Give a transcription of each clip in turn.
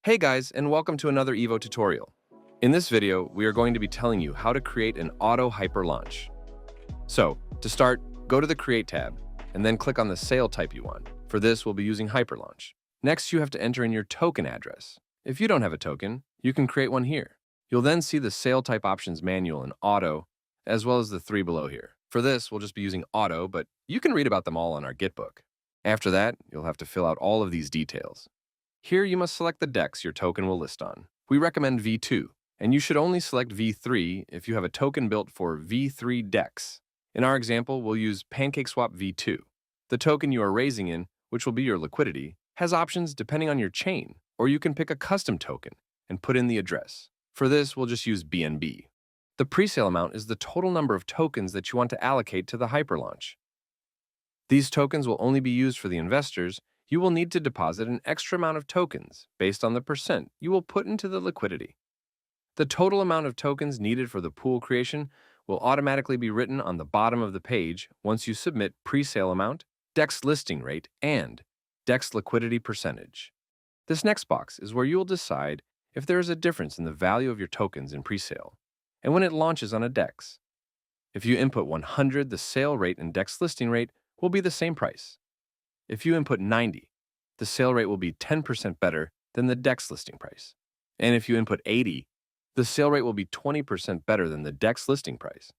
Hey guys, and welcome to another Evo tutorial. In this video, we are going to be telling you how to create an auto hyper launch. So, to start, go to the Create tab, and then click on the sale type you want. For this, we'll be using Hyperlaunch. Next, you have to enter in your token address. If you don't have a token, you can create one here. You'll then see the sale type options manual in Auto, as well as the three below here. For this, we'll just be using Auto, but you can read about them all on our Gitbook. After that, you'll have to fill out all of these details. Here you must select the DEX your token will list on. We recommend V2, and you should only select V3 if you have a token built for V3 DEX. In our example, we'll use PancakeSwap V2. The token you are raising in, which will be your liquidity, has options depending on your chain, or you can pick a custom token and put in the address. For this, we'll just use BNB. The presale amount is the total number of tokens that you want to allocate to the hyperlaunch. These tokens will only be used for the investors. You will need to deposit an extra amount of tokens based on the percent you will put into the liquidity. The total amount of tokens needed for the pool creation will automatically be written on the bottom of the page once you submit presale amount, DEX listing rate, and DEX liquidity percentage. This next box is where you will decide if there is a difference in the value of your tokens in presale and when it launches on a DEX. If you input 100, the sale rate and DEX listing rate will be the same price. If you input 90, the sale rate will be 10% better than the DEX listing price. And if you input 80, the sale rate will be 20% better than the DEX listing price.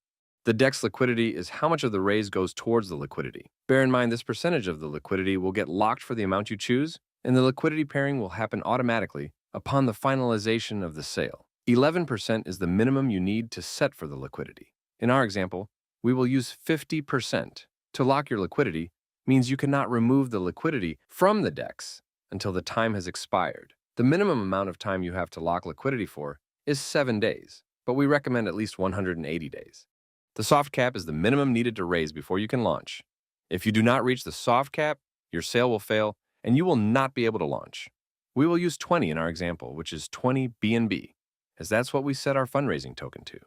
The DEX liquidity is how much of the raise goes towards the liquidity. Bear in mind this percentage of the liquidity will get locked for the amount you choose, and the liquidity pairing will happen automatically upon the finalization of the sale. 11% is the minimum you need to set for the liquidity. In our example, we will use 50%. To lock your liquidity means you cannot remove the liquidity from the DEX until the time has expired. The minimum amount of time you have to lock liquidity for is 7 days, but we recommend at least 180 days. The soft cap is the minimum needed to raise before you can launch. If you do not reach the soft cap, your sale will fail and you will not be able to launch. We will use 20 in our example, which is 20 BNB, as that's what we set our fundraising token to.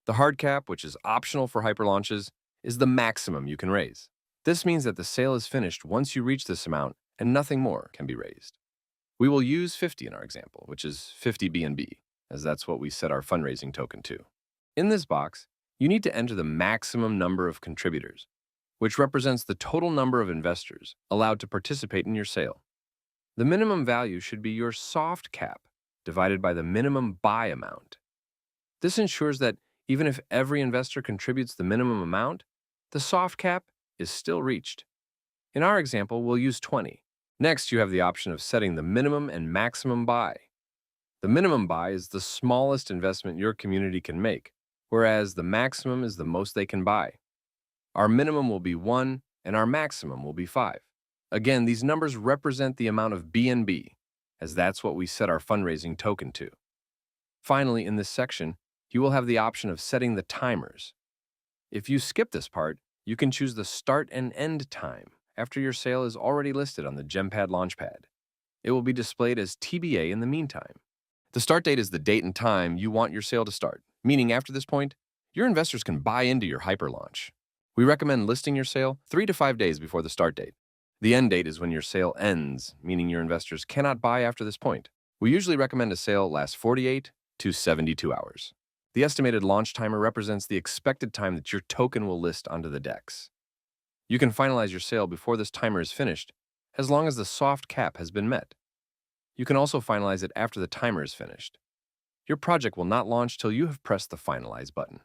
The hard cap, which is optional for hyperlaunches, is the maximum you can raise. This means that the sale is finished once you reach this amount and nothing more can be raised. We will use 50 in our example, which is 50 BNB, as that's what we set our fundraising token to. In this box, you need to enter the maximum number of contributors, which represents the total number of investors allowed to participate in your sale. The minimum value should be your soft cap divided by the minimum buy amount. This ensures that even if every investor contributes the minimum amount, the soft cap is still reached. In our example, we'll use 20. Next, you have the option of setting the minimum and maximum buy. The minimum buy is the smallest investment your community can make, whereas the maximum is the most they can buy. Our minimum will be 1, and our maximum will be 5. Again, these numbers represent the amount of BNB, as that's what we set our fundraising token to. Finally, in this section, you will have the option of setting the timers. If you skip this part, you can choose the start and end time after your sale is already listed on the GemPad Launchpad. It will be displayed as TBA in the meantime. The start date is the date and time you want your sale to start, meaning after this point, your investors can buy into your hyper launch. We recommend listing your sale 3 to 5 days before the start date. The end date is when your sale ends, meaning your investors cannot buy after this point. We usually recommend a sale lasts 48 to 72 hours. The estimated launch timer represents the expected time that your token will list onto the DEX. You can finalize your sale before this timer is finished, as long as the soft cap has been met. You can also finalize it after the timer is finished. Your project will not launch till you have pressed the Finalize button.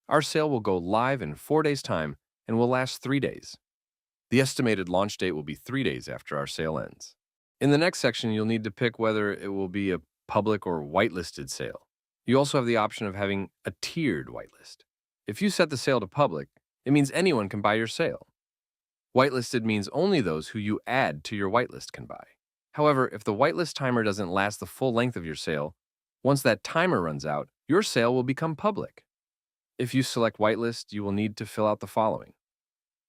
Our sale will go live in 4 days' time and will last 3 days. The estimated launch date will be 3 days after our sale ends. In the next section, you'll need to pick whether it will be a public or whitelisted sale. You also have the option of having a tiered whitelist. If you set the sale to public, it means anyone can buy your sale. Whitelisted means only those who you add to your whitelist can buy. However, if the whitelist timer doesn't last the full length of your sale, once that timer runs out, your sale will become public. If you select whitelist, you will need to fill out the following.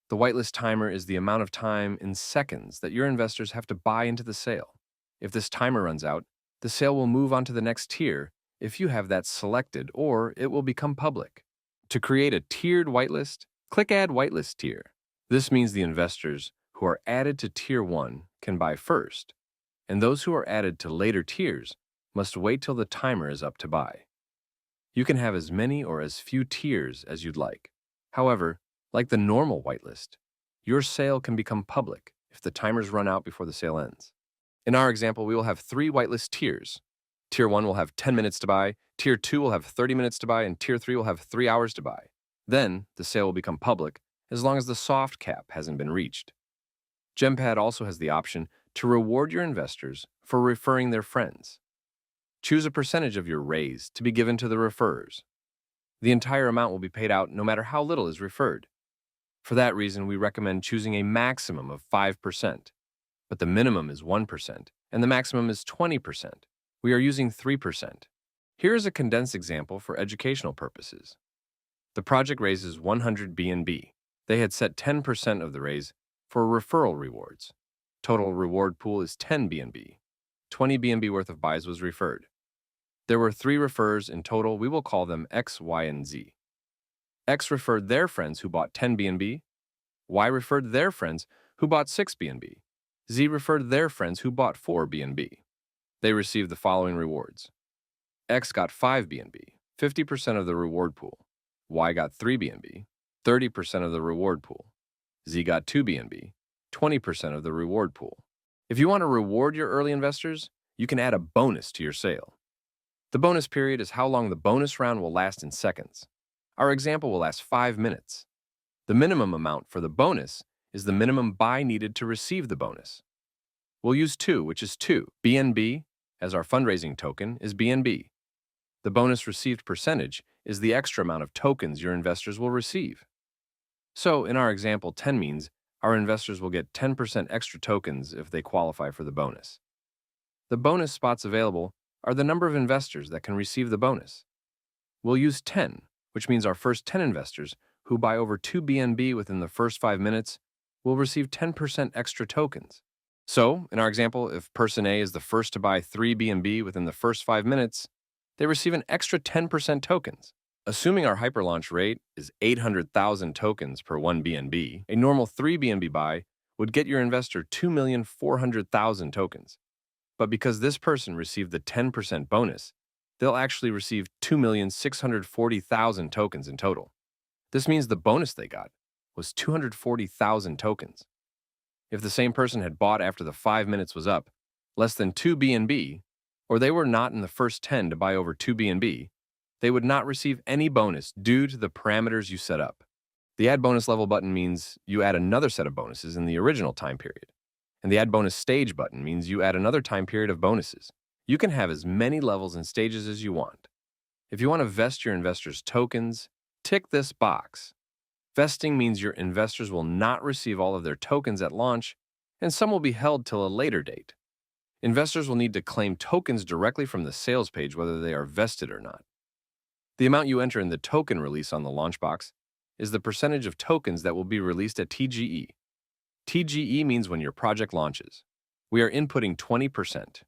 The whitelist timer is the amount of time in seconds that your investors have to buy into the sale. If this timer runs out, the sale will move on to the next tier if you have that selected, or it will become public. To create a tiered whitelist, click Add Whitelist Tier. This means the investors who are added to Tier 1 can buy first, and those who are added to later tiers must wait till the timer is up to buy. You can have as many or as few tiers as you'd like. However, like the normal whitelist, your sale can become public if the timers run out before the sale ends. In our example, we will have 3 whitelist tiers. Tier 1 will have 10 minutes to buy, Tier 2 will have 30 minutes to buy, and Tier 3 will have 3 hours to buy. Then, the sale will become public as long as the soft cap hasn't been reached. GemPad also has the option to reward your investors for referring their friends. Choose a percentage of your raise to be given to the referrers. The entire amount will be paid out no matter how little is referred. For that reason, we recommend choosing a maximum of 5%, but the minimum is 1% and the maximum is 20%. We are using 3%. Here is a condensed example for educational purposes. The project raises 100 BNB. They had set 10% of the raise for referral rewards. Total reward pool is 10 BNB. 20 BNB worth of buys was referred. There were 3 referrers in total. We will call them X, Y, and Z. X referred their friends who bought 10 BNB. Y referred their friends who bought 6 BNB. Z referred their friends who bought 4 BNB. They received the following rewards. X got 5 BNB, 50% of the reward pool. Y got 3 BNB, 30% of the reward pool. Z got 2 BNB, 20% of the reward pool. If you want to reward your early investors, you can add a bonus to your sale. The bonus period is how long the bonus round will last in seconds. Our example will last 5 minutes. The minimum amount for the bonus is the minimum buy needed to receive the bonus. We'll use 2, which is 2. BNB, as our fundraising token, is BNB. The bonus received percentage is the extra amount of tokens your investors will receive. So, in our example, 10 means our investors will get 10% extra tokens if they qualify for the bonus. The bonus spots available are the number of investors that can receive the bonus. We'll use 10, which means our first 10 investors who buy over 2 BNB within the first 5 minutes will receive 10% extra tokens. So, in our example, if person A is the first to buy 3 BNB within the first 5 minutes, they receive an extra 10% tokens. Assuming our hyperlaunch rate is 800,000 tokens per 1 BNB, a normal 3 BNB buy would get your investor 2,400,000 tokens. But because this person received the 10% bonus, they'll actually receive 2,640,000 tokens in total. This means the bonus they got was 240,000 tokens. If the same person had bought after the 5 minutes was up, less than 2 BNB, or they were not in the first 10 to buy over 2 BNB, they would not receive any bonus due to the parameters you set up. The Add Bonus Level button means you add another set of bonuses in the original time period. And the Add Bonus Stage button means you add another time period of bonuses. You can have as many levels and stages as you want. If you want to vest your investors' tokens, tick this box. Vesting means your investors will not receive all of their tokens at launch, and some will be held till a later date. Investors will need to claim tokens directly from the sales page whether they are vested or not. The amount you enter in the token release on the launch box is the percentage of tokens that will be released at TGE. TGE means when your project launches. We are inputting 20%.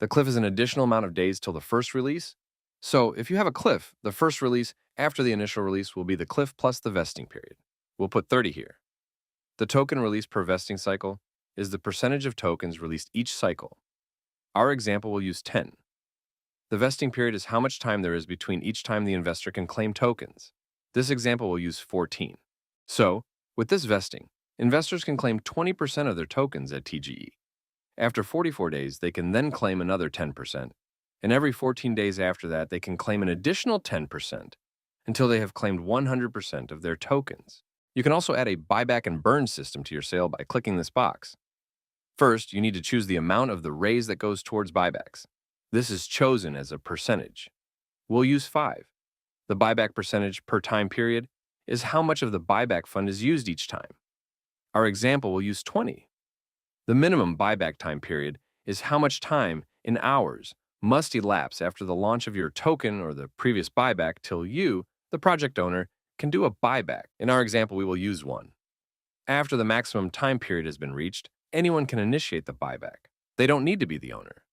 The cliff is an additional amount of days till the first release. So if you have a cliff, the first release after the initial release will be the cliff plus the vesting period. We'll put 30 here. The token release per vesting cycle is the percentage of tokens released each cycle. Our example will use 10. The vesting period is how much time there is between each time the investor can claim tokens. This example will use 14. So, with this vesting, investors can claim 20% of their tokens at TGE. After 44 days, they can then claim another 10%, and every 14 days after that, they can claim an additional 10% until they have claimed 100% of their tokens. You can also add a buyback and burn system to your sale by clicking this box. First, you need to choose the amount of the raise that goes towards buybacks. This is chosen as a percentage. We'll use 5. The buyback percentage per time period is how much of the buyback fund is used each time. Our example will use 20. The minimum buyback time period is how much time, in hours, must elapse after the launch of your token or the previous buyback till you, the project owner, can do a buyback. In our example, we will use 1. After the maximum time period has been reached, anyone can initiate the buyback. They don't need to be the owner.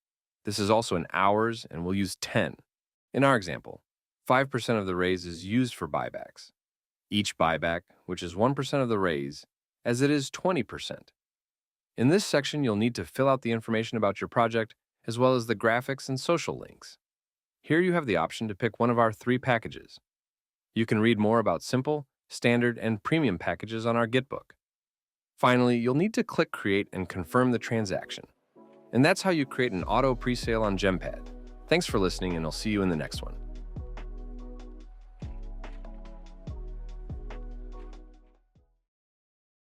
This is also in hours, and we'll use 10. In our example, 5% of the raise is used for buybacks. Each buyback, which is 1% of the raise, as it is 20%. In this section, you'll need to fill out the information about your project, as well as the graphics and social links. Here you have the option to pick one of our 3 packages. You can read more about simple, standard, and premium packages on our Gitbook. Finally, you'll need to click Create and confirm the transaction. And that's how you create an auto presale on GemPad. Thanks for listening, and I'll see you in the next one.